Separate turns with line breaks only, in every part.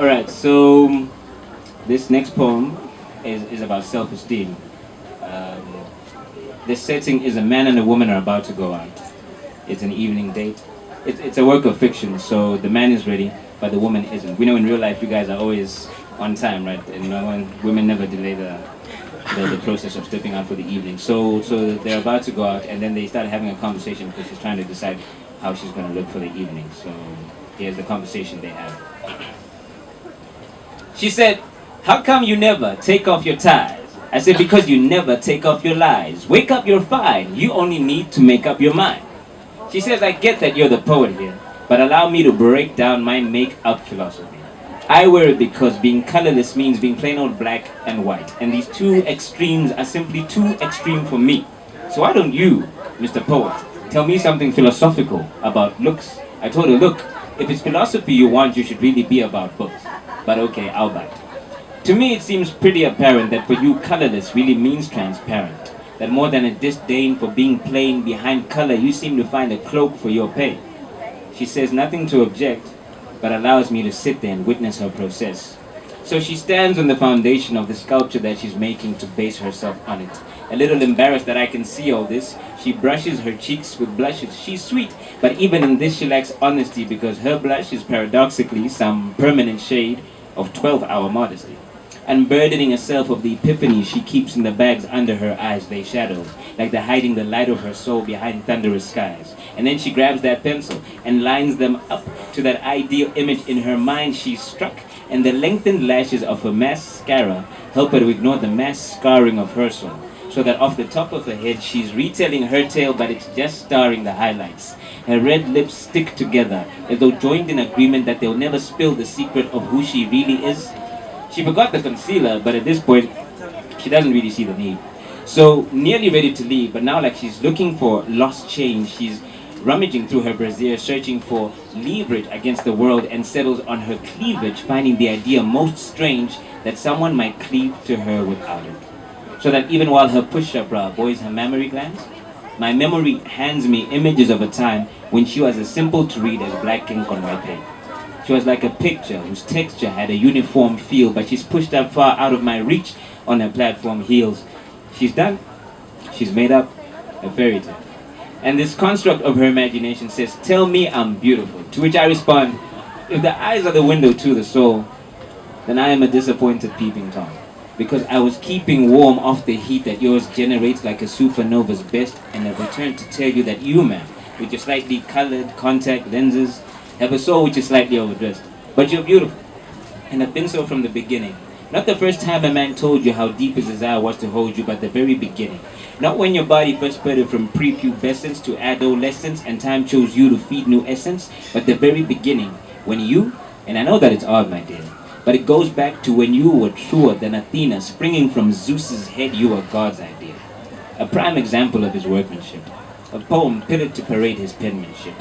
Alright, so this next poem is about self-esteem. Um, the setting is a man and a woman are about to go out. It's an evening date. It's a work of fiction, so the man is ready, but the woman isn't. We know in real life you guys are always on time, right? And you know, when women never delay the process of stepping out for the evening. So they're about to go out, and then they start having a conversation because she's trying to decide how she's going to look for the evening. So here's the conversation they have. She said, "How come you never take off your ties?" I said, "Because you never take off your lies. Wake up, you're fine. You only need to make up your mind." She says, "I get that you're the poet here, but allow me to break down my make-up philosophy. I wear it because being colorless means being plain old black and white, and these two extremes are simply too extreme for me. So why don't you, Mr. Poet, tell me something philosophical about looks?" I told her, "Look, if it's philosophy you want, you should really be about books. But okay, I'll bite. To me, it seems pretty apparent that for you, colorless really means transparent. That more than a disdain for being plain behind color, you seem to find a cloak for your pain." She says nothing to object, but allows me to sit there and witness her process. So she stands on the foundation of the sculpture that she's making to base herself on it. A little embarrassed that I can see all this, she brushes her cheeks with blushes. She's sweet, but even in this she lacks honesty because her blush is paradoxically some permanent shade of 12-hour modesty. Unburdening herself of the epiphany she keeps in the bags under her eyes, they shadow, like the hiding the light of her soul behind thunderous skies. And then she grabs that pencil and lines them up to that ideal image in her mind she's struck, and the lengthened lashes of her mascara help her to ignore the mass scarring of her soul. So that off the top of her head she's retelling her tale, but it's just starring the highlights. Her red lips stick together, as though joined in agreement that they'll never spill the secret of who she really is. She forgot the concealer, but at this point, she doesn't really see the need. So, nearly ready to leave, but now like she's looking for lost change, she's rummaging through her brassiere, searching for leverage against the world, and settles on her cleavage, finding the idea most strange that someone might cleave to her without it. So that even while her push-up bra buoys her mammary glands, my memory hands me images of a time when she was as simple to read as black ink on white paper. She was like a picture whose texture had a uniform feel, but she's pushed up far out of my reach on her platform heels. She's done. She's made up a fairy tale. And this construct of her imagination says, "Tell me I'm beautiful." To which I respond, "If the eyes are the window to the soul, then I am a disappointed peeping Tom. Because I was keeping warm off the heat that yours generates like a supernova's best, and I've returned to tell you that you, ma'am, with your slightly colored contact lenses, have a soul which is slightly overdressed. But you're beautiful, and have been so from the beginning. Not the first time a man told you how deep his desire was to hold you, but the very beginning. Not when your body first spread from prepubescence to adolescence and time chose you to feed new essence, but the very beginning, when you, and I know that it's odd, my dear, but it goes back to when you were truer than Athena, springing from Zeus's head, you were God's idea. A prime example of his workmanship. A poem pitted to parade his penmanship.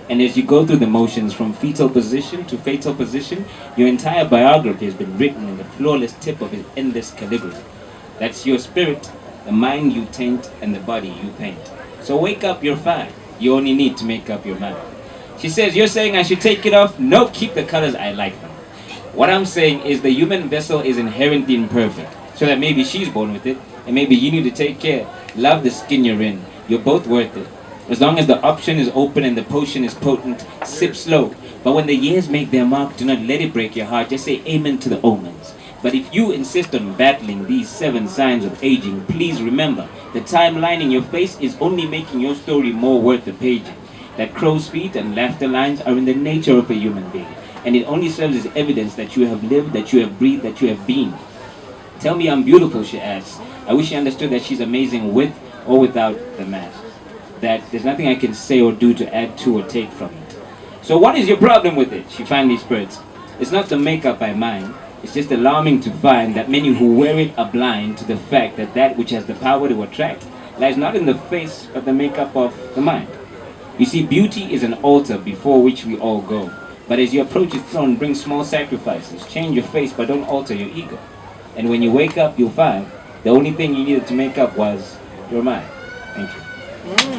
And as you go through the motions from fetal position to fatal position, your entire biography has been written in the flawless tip of his endless calligraphy. That's your spirit, the mind you taint, and the body you paint. So wake up, you're fine. You only need to make up your mind." She says, "You're saying I should take it off?" "No, keep the colors, I like them. What I'm saying is the human vessel is inherently imperfect, so that maybe she's born with it, and maybe you need to take care. Love the skin you're in. You're both worth it. As long as the option is open and the potion is potent, sip slow. But when the years make their mark, do not let it break your heart. Just say amen to the omens. But if you insist on battling these 7 signs of aging, please remember, the timeline in your face is only making your story more worth the paging. That crow's feet and laughter lines are in the nature of a human being, and it only serves as evidence that you have lived, that you have breathed, that you have been. Tell me I'm beautiful," she asks. I wish she understood that she's amazing with or without the mask. That there's nothing I can say or do to add to or take from it. "So what is your problem with it?" she finally spurts. "It's not the makeup I mind. It's just alarming to find that many who wear it are blind to the fact that that which has the power to attract lies not in the face but the makeup of the mind. You see, beauty is an altar before which we all go. But as you approach its throne, bring small sacrifices. Change your face, but don't alter your ego. And when you wake up, you'll find the only thing you needed to make up was your mind." Thank you.